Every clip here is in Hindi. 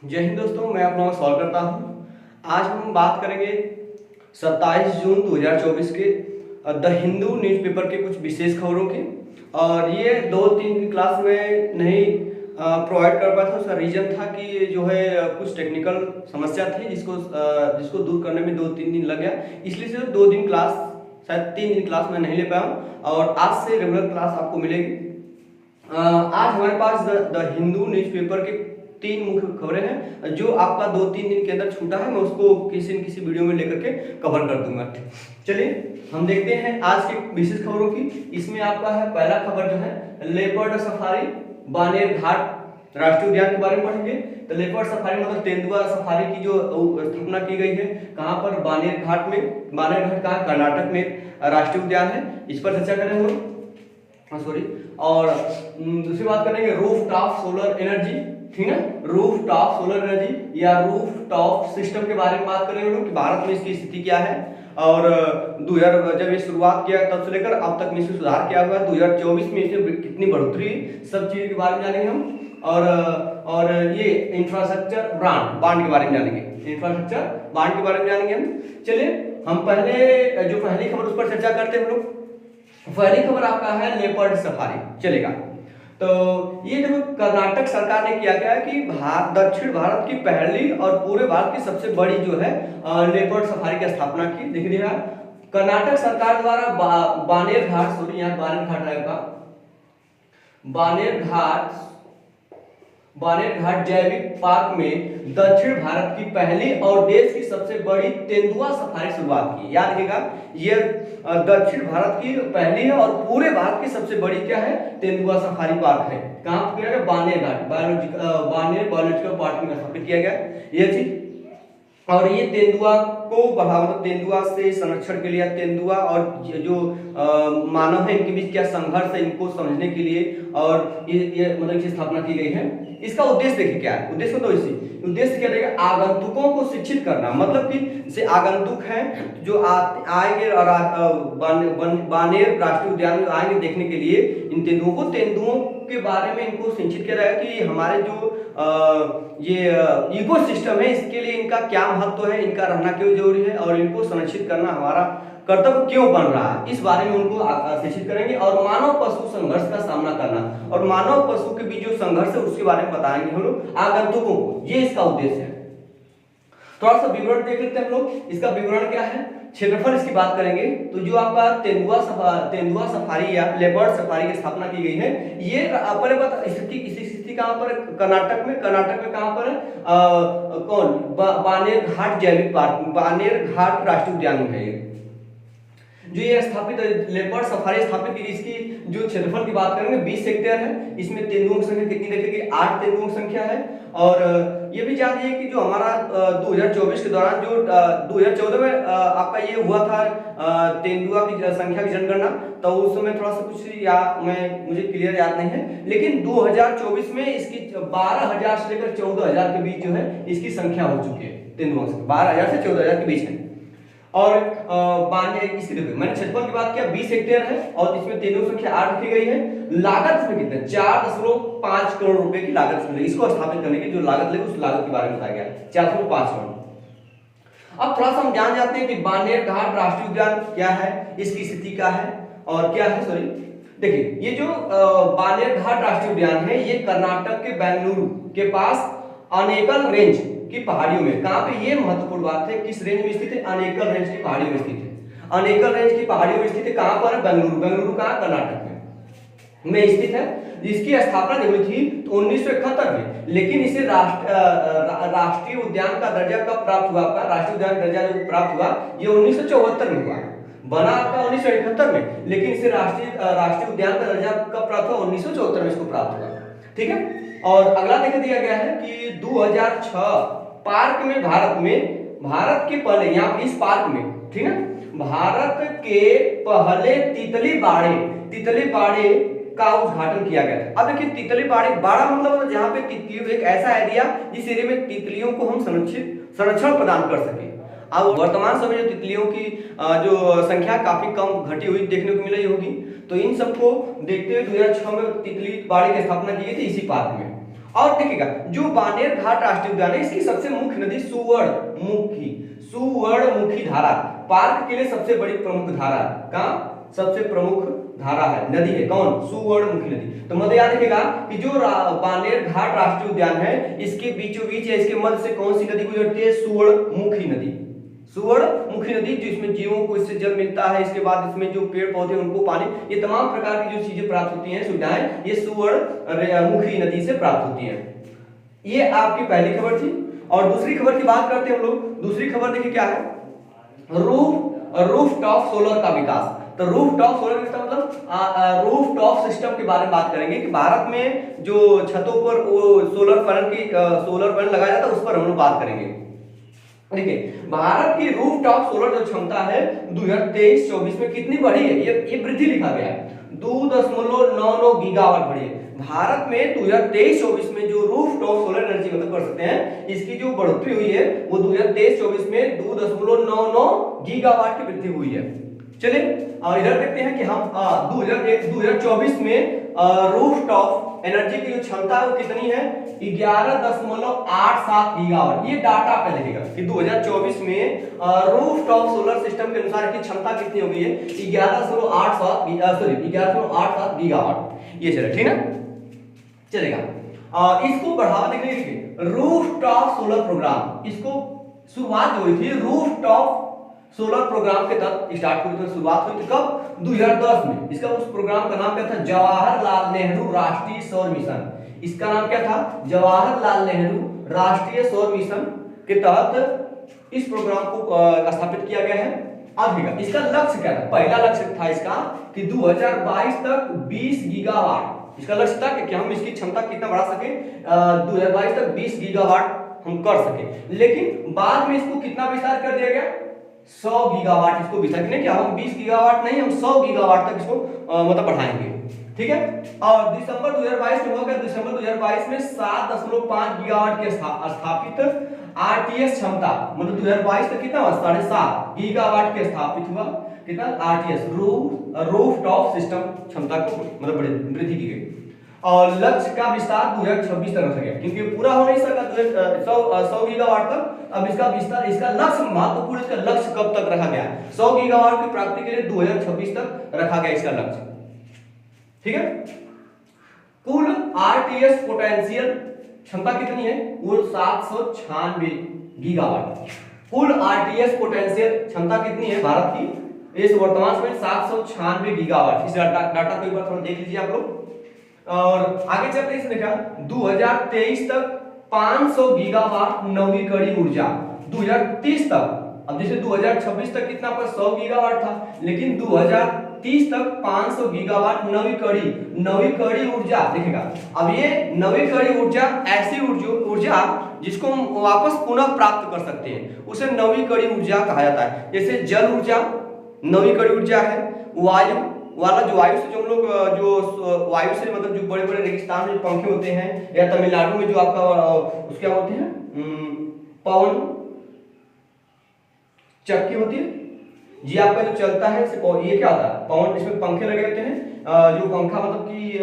जय हिंद दोस्तों, मैं आप लोगों का स्वागत करता हूं। आज हम बात करेंगे 27 जून 2024 के द हिंदू न्यूज़पेपर के कुछ विशेष खबरों की। और ये 2-3 दिन क्लास में नहीं प्रोवाइड कर पाया था। उसका रीज़न था कि जो है कुछ टेक्निकल समस्या थी जिसको दूर करने में 2-3 दिन लग गया। इसलिए सिर्फ 2 दिन क्लास, शायद 3 दिन क्लास में नहीं ले पाया हूँ और आज से रेगुलर क्लास आपको मिलेगी। आज हमारे पास द हिंदू न्यूज़पेपर के 3 मुख्य खबरें हैं जो आपका 2-3 दिन के अंदर छूटा है। मैं उसको किसी न किसी वीडियो में लेकर के कवर कर दूंगा। चलिए हम देखते हैं आज की विशेष खबरों की। इसमें आपका है पहला खबर जो है लेपर्ड सफारी बानेर घाट राष्ट्रीय उद्यान के बारे में पढ़ेंगे। तो लेपर्ड सफारी मतलब तेंदुआ सफारी की जो स्थापना की गई है कहाँ पर, बानेर घाट में। बानेर घाट कहाँ, कर्नाटक में राष्ट्रीय उद्यान है। इस पर चर्चा करेंगे हम। सॉरी। और दूसरी बात करेंगे रूफ टॉप सोलर एनर्जी, ठीक है, रूफ टॉप सोलर एनर्जी या रूफ टॉप सिस्टम के बारे में बात करेंगे लोग कि भारत में इसकी स्थिति क्या है और 2000 जब ये शुरुआत किया तब से लेकर अब तक में इसमें सुधार क्या हुआ है, 2024 में इसमें कितनी बढ़ोतरी, सब चीज के बारे में जानेंगे हम। और ये इंफ्रास्ट्रक्चर बांड के बारे में जानेंगे, इंफ्रास्ट्रक्चर बांड के बारे में जानेंगे हम। चलिए हम पहले जो पहली खबर उस पर चर्चा करते हैं हम लोग। पहली खबर आपका है लेपर्ड सफारी, चलेगा। तो ये देखो कर्नाटक सरकार ने किया गया कि दक्षिण भारत की पहली और पूरे भारत की सबसे बड़ी जो है लेपर्ड सफारी की स्थापना की। देखिए कर्नाटक सरकार द्वारा बानेर घाट, सॉरी यहाँ बानेर घाट रहेगा, बानेर घाट जैविक पार्क में दक्षिण भारत की पहली और देश की सबसे बड़ी तेंदुआ सफारी शुरुआत की। याद रखिएगा ये दक्षिण भारत की पहली है और पूरे भारत की सबसे बड़ी क्या है, तेंदुआ सफारी पार्क है। कहां पर किया गया, बानेर घाट, बानेर बायोलॉजिकल पार्क में स्थापित किया गया ये चीज। और ये तेंदुआ को बढ़ावा, मतलब तेंदुआ से संरक्षण के लिए, तेंदुआ और जो मानव है इनके बीच क्या संघर्ष है इनको समझने के लिए और ये मतलब इसकी स्थापना की गई है। इसका उद्देश्य देखिए क्या है, उद्देश्य तो उद्देश्य क्या रहेगा, आगंतुकों को शिक्षित करना। मतलब कि जैसे आगंतुक हैं जो आएंगे और बानेर राष्ट्रीय उद्यान में आएंगे देखने के लिए इन तेंदुओं के बारे में इनको शिक्षित किया जाएगा कि हमारे जो ये इकोसिस्टम है इसके लिए इनका क्या महत्व है, इनका रहना क्यों जरूरी है और इनको संरक्षित करना हमारा कर्तव्य क्यों बन रहा है, इस बारे में उनको शिक्षित करेंगे। और मानव पशु संघर्ष का सामना करना और मानव पशु के बीच जो संघर्ष है उसके बारे में बताएंगे हम लोग आगंतुकों को, ये इसका उद्देश्य है। थोड़ा सा विवरण देख लेते हैं हम लोग। इसका विवरण क्या है, क्षेत्रफल इसकी बात करेंगे तो जो आपका तेंदुआ सफारी या लेपर्ड सफारी की स्थापना की गई है ये स्थिति कहां पर, कर्नाटक में कहां पर है, कौन, बानेर घाट जैविक पार्क, बानेर घाट राष्ट्रीय उद्यान में है ये जो ये स्थापित लेपर्ड सफारी स्थापित की। इसकी जो क्षेत्रफल की बात करेंगे 20 हेक्टेयर है। इसमें तेंदुओं की संख्या कितनी देखेंगे, 8 तेंदुओं की संख्या है। और ये भी जानिए कि जो हमारा 2024 के दौरान जो 2014 में आपका ये हुआ था तेंदुआ की संख्या की जनगणना, तो उस समय थोड़ा सा कुछ मुझे क्लियर याद नहीं है, लेकिन 2024 में इसकी 12,000 से लेकर 14,000 के बीच जो है इसकी संख्या हो चुकी है। तेंदुओं की 12,000 से 14,000 के बीच है। और इसकी देखो मैंने क्षेत्रफल की बात किया 20 हेक्टेयर है और इसमें तेंदुओं की संख्या 8 रखी गई है। लागत इसमें कितना, 4.5 करोड़ रुपए की लागत इसमें, इसको स्थापित करने की जो लागत लगी उस लागत के बारे में बताया गया 4.5 करोड़। अब थोड़ा सा हम जान जाते हैं कि बानेर घाट राष्ट्रीय उद्यान क्या है, इसकी स्थिति क्या है और क्या है। सॉरी, देखिए ये जो बानेर घाट राष्ट्रीय उद्यान है ये कर्नाटक के बेंगलुरु के पास अनेकल रेंज की पहाड़ियों में, कहां पे, ये महत्वपूर्ण बात है, किस रेंज में स्थित है, अनेकल रेंज की पहाड़ियों में स्थित है। अनेकल रेंज की पहाड़ियों में स्थित है, कहां पर है, बेंगलुरु कहां, कर्नाटक में स्थित है। जिसकी स्थापना जब हुई थी तो 1971 में, लेकिन इसे राष्ट्रीय उद्यान का दर्जा कब प्राप्त हुआ, आपका राष्ट्रीय उद्यान का दर्जा जो प्राप्त हुआ ये 1974 में हुआ। बना आपका 1971 में, लेकिन इसे राष्ट्रीय उद्यान का दर्जा कब प्राप्त हुआ, 1974 में इसको प्राप्त हुआ, ठीक है। और अगला देख दिया गया है कि 2006 पार्क में भारत के पहले, यहाँ इस पार्क में, ठीक है, भारत के पहले तितली बाड़े का उद्घाटन किया गया था। अब देखिए तितली बाड़ा मतलब जहाँ पे तितलियों, एक ऐसा एरिया जिस एरिया में तितलियों को हम संरक्षण प्रदान कर सके। अब वर्तमान समय जो तितलियों की जो संख्या काफी कम घटी हुई देखने को मिल रही होगी, तो इन सबको देखते हुए 2006 में तितली बाड़ी की स्थापना की गई थी इसी पार्क में। और देखिएगा जो बानेर घाट राष्ट्रीय उद्यान है इसकी सबसे मुख्य नदी सुवर्णमुखी धारा पार्क के लिए सबसे बड़ी प्रमुख धारा का सबसे प्रमुख धारा है, नदी है कौन? सुवर्णमुखी नदी। तो मध्य याद रखिएगा कि जो बानेर घाट राष्ट्रीय उद्यान है इसके बीचों बीच या इसके मध्य से कौन सी नदी गुजरती है? सुवर्णमुखी नदी। सुवर्णमुखी नदी जिसमें जीवों को इससे जल मिलता है, इसके बाद इसमें जो पेड़ पौधे उनको पानी, ये तमाम प्रकार की जो चीजें प्राप्त होती हैं सुविधाएं ये सुवर्णमुखी नदी से प्राप्त होती हैं। ये आपकी पहली खबर थी। और दूसरी खबर की बात करते हैं हम लोग। दूसरी खबर देखिए क्या है, रूफटॉप सोलर का विकास। तो रूफटॉप सोलर सिस्टम मतलब रूफटॉप सिस्टम के बारे में बात करेंगे कि भारत में जो छतों पर वो सोलर पैनल लगाया जाता है उस पर हम लोग बात करेंगे। देखिए भारत की रूफटॉप सोलर जो क्षमता है 2023-24 में कितनी बढ़ी है, ये वृद्धि लिखा गया है 2.99 गीगावाट बढ़ी है। भारत में 2023-24 में जो रूफटॉप सोलर एनर्जी मतलब कर सकते हैं इसकी जो बढ़ोतरी हुई है वो 2023-24 में 2.99 गीगावाट की वृद्धि हुई है। चलिए इधर देखते हैं कि हम 2024 में रूफटॉप एनर्जी की जो क्षमता है वो कितनी है 11.87 गीगावाट। ये डाटा पे लिखेगा कि 2024 में रूफटॉप सोलर सिस्टम के अनुसार इसकी क्षमता कितनी हो गई है 11.87 गीगावाट। ये चले ठीक है चलेगा। इसको बढ़ावा देने के लिए रूफटॉप सोलर प्रोग्राम, इसको शुरुआत जो हुई थी रूफटॉप सोलर प्रोग्राम के तहत स्टार्ट हुई थी, शुरुआत हुई थी कब 2010 में। इसका उस प्रोग्राम का नाम क्या था जवाहरलाल नेहरू राष्ट्रीय सौर मिशन। इसका नाम क्या था जवाहरलाल नेहरू राष्ट्रीय सौर मिशन के तहत इस प्रोग्राम को स्थापित किया गया है। अब इसका लक्ष्य क्या था, पहला लक्ष्य था इसका कि 2022 तक 20 गीगावाट इसका लक्ष्य था कि हम इसकी क्षमता कितना बढ़ा सके 2022 तक 20 गीगावाट हम कर सके। लेकिन बाद में इसको कितना विस्तार कर दिया गया 100 गीगावाट इसको विस्तार करने क्या हम 20 गीगावाट नहीं हम 100 गीगावाट तक इसको मतलब बढ़ाएंगे। ठीक है। और दिसंबर 2022 में होगा, दिसंबर 2022 में 7.5 गीगावाट के स्थापित आरटीएस क्षमता मतलब 2022 तक कितना हुआ 7.5 गीगावाट के स्थापित हुआ कितना आरटीएस रूफटॉप सिस्टम क्षमता को मतलब वृद्धि की गई। और लक्ष्य का विस्तार 2026 तक रखा गया क्योंकि पूरा हो नहीं सका 100 गीगावाट तक। अब इसका विस्तार इसका लक्ष्य महत्वपूर्ण इसका लक्ष्य कब तक रखा गया 100 गीगावाट की प्राप्ति के लिए 2026 तक रखा गया इसका लक्ष्य। ठीक है। कुल आरटीएस पोटेंशियल क्षमता कितनी है वो 796 गीगावाट। कुल आरटीएस पोटेंशियल क्षमता कितनी है भारत की इस वर्तमान समय 796 गीगावाट। इस डाटा को एक बार थोड़ा देख लीजिए आप लोग। और आगे चलते इसे देखा 2023 तक 500 गीगावाट नवीकरणीय ऊर्जा 2030 तक। अब जैसे 2026 तक कितना पर 100 गीगावाट था लेकिन 2030 तक 500 गीगावाट नवीकरणीय ऊर्जा दिखेगा। अब ये नवीकरणीय ऊर्जा ऐसी ऊर्जा जिसको हम वापस पुनः प्राप्त कर सकते हैं उसे नवीकरणीय ऊर्जा कहा जाता है। जैसे जल ऊर्जा नवीकरणीय ऊर्जा है, वायु वाला जो वायु से जो हम लोग जो वायु से मतलब जो बड़े बड़े रेगिस्तान में पंखे होते हैं या तमिलनाडु में जो आपका उसके क्या बोलते हैं पवन चक्की होती है जी आपका जो चलता है ये क्या होता है पवन, इसमें पंखे लगे होते हैं जो पंखा मतलब कि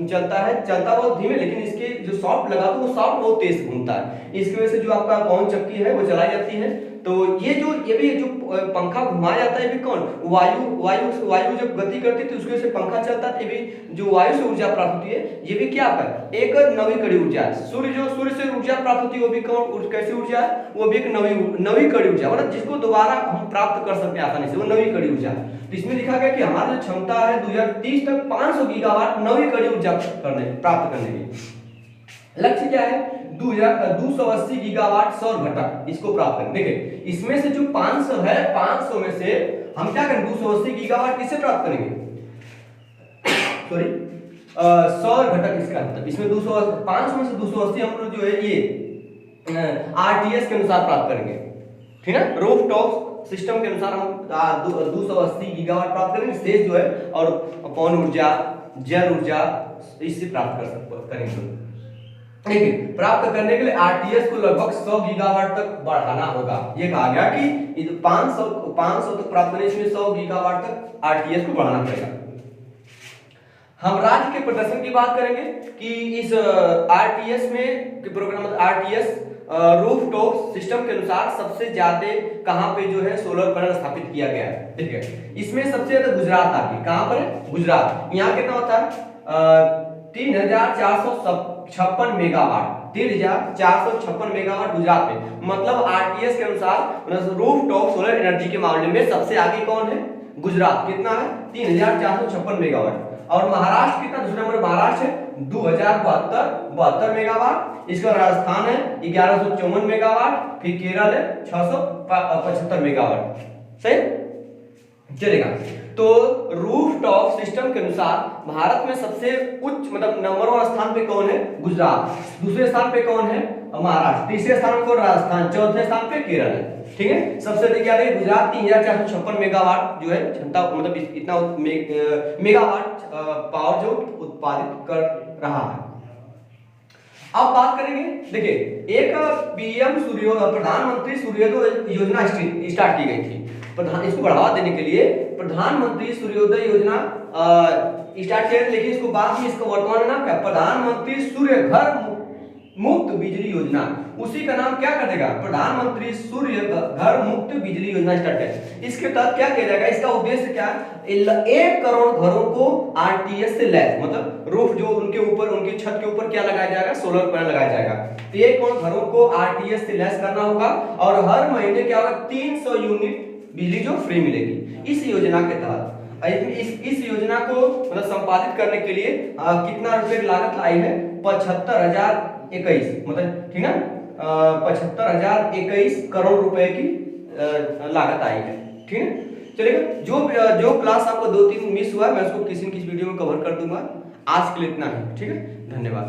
चलता बहुत धीमे लेकिन इसके जो सॉफ्ट लगा तो वो सॉफ्ट बहुत तेज घूमता है। इसकी वजह से जो आपका पवन चक्की है वो चलाई जाती है। तो ये भी जो पंखा घुमाया जाता है ये भी कौन वायु जब गति करती है तो उसकी वजह से पंखा चलता है। ये भी जो वायु से ऊर्जा प्राप्त होती है ये भी क्या आपका एक नवीकरणीय ऊर्जा है। सूर्य से ऊर्जा प्राप्त होती है वो भी कौन कैसी ऊर्जा है वो भी एक नवीकरणीय ऊर्जा मतलब जिसको दोबारा हम प्राप्त कर सकते हैं आसानी से वो नवीकरणीय ऊर्जा। तो इसमें लिखा गया कि हमारी जो क्षमता है 2030 तक 500 गीगावाट नवीकरणीय ऊर्जा प्राप्त करने की। लक्ष्य क्या है 280 गीगावाट सौर घटक इसको प्राप्त करें। देखिए इसमें से जो 500 है 500 में से हम क्या करें 280 गीगावाट किससे प्राप्त करेंगे सॉरी सौर घटक इसका मतलब इसमें 500 में से 280 हम लोग जो है ये आरटीएस के अनुसार प्राप्त करेंगे। ठीक है। रूफटॉप सिस्टम के अनुसार हम 280 गीगावाट प्राप्त करेंगे। शेष जो है और पवन ऊर्जा जल ऊर्जा इससे प्राप्त करेंगे। लेकिन प्राप्त करने के लिए आरटीएस को लगभग 100 गीगावाट तक बढ़ाना होगा। ये कहा गया कि 500 तक प्राप्त करने इसमें 100 गीगावाट तक आरटीएस को बढ़ाना पड़ेगा। हम राज्य के प्रदर्शन की बात करेंगे कि इस आरटीएस में program RTS roof top system के अनुसार सबसे ज्यादा कहां पे जो है सोलर पैनल स्थापित किया गया है। ठीक है, इसमें सबसे ज्यादा गुजरात आ गई। कहां पर है? गुजरात। यहाँ कितना होता है? 3456 मेगावाट, 3456 मेगावाट गुजरात में। मतलब आरटीएस के अनुसार रूफ टॉप सोलर एनर्जी के मामले में सबसे आगे कौन है? गुजरात। कितना है? 3456 मेगावाट। और महाराष्ट्र कितना? दूसरे नंबर महाराष्ट्र है 2072 मेगावाट। इसका राजस्थान है 1154 मेगावाट। फिर केरल है 675 मेगावाट। सही चलेगा। तो रूफ टॉप सिस्टम के अनुसार भारत में सबसे उच्च मतलब नंबर 1 स्थान पे कौन है? गुजरात। दूसरे स्थान पे कौन है? महाराष्ट्र। तीसरे स्थान पर राजस्थान। चौथे स्थान पे केरल है। ठीक है, सबसे अधिक क्या है? गुजरात 3456 मेगावाट जो है क्षमता मतलब इतना मेगावाट पावर जो उत्पादित कर रहा है। अब बात करेंगे, देखिए एक पीएम प्रधानमंत्री सूर्योदय योजना स्टार्ट की गई थी। इसको बढ़ावा देने के लिए प्रधानमंत्री सूर्योदय योजना स्टार्ट किया, लेकिन इसको बाद में इसका वर्तमान नाम क्या? प्रधानमंत्री सूर्य घर मुक्त बिजली योजना। उसी का नाम क्या कर देगा? प्रधानमंत्री सूर्य घर मुक्त बिजली योजना स्टार्ट है। इसके तहत क्या किया जाएगा? इसका उद्देश्य क्या है? 1 करोड़ घरों को आरटीएस से लैस मतलब रूफ जो उनके ऊपर उनकी छत के ऊपर क्या लगाया जाएगा? सोलर पैनल लगाया जाएगा। तो 1 करोड़ घरों को आरटीएस से लैस करना होगा और हर महीने क्या होगा? 300 यूनिट बिजली जो फ्री मिलेगी। इस योजना के तहत इस योजना को मतलब संपादित करने के लिए कितना रुपए की लागत आई है? 75,021 मतलब ठीक ना 75,021 करोड़ रुपए की लागत आई है। ठीक है, चलिए जो क्लास आपको 2-3 मिस हुआ मैं उसको किसी न किसी वीडियो में कवर कर दूंगा। आज के लिए इतना ही। ठीक है, धन्यवाद।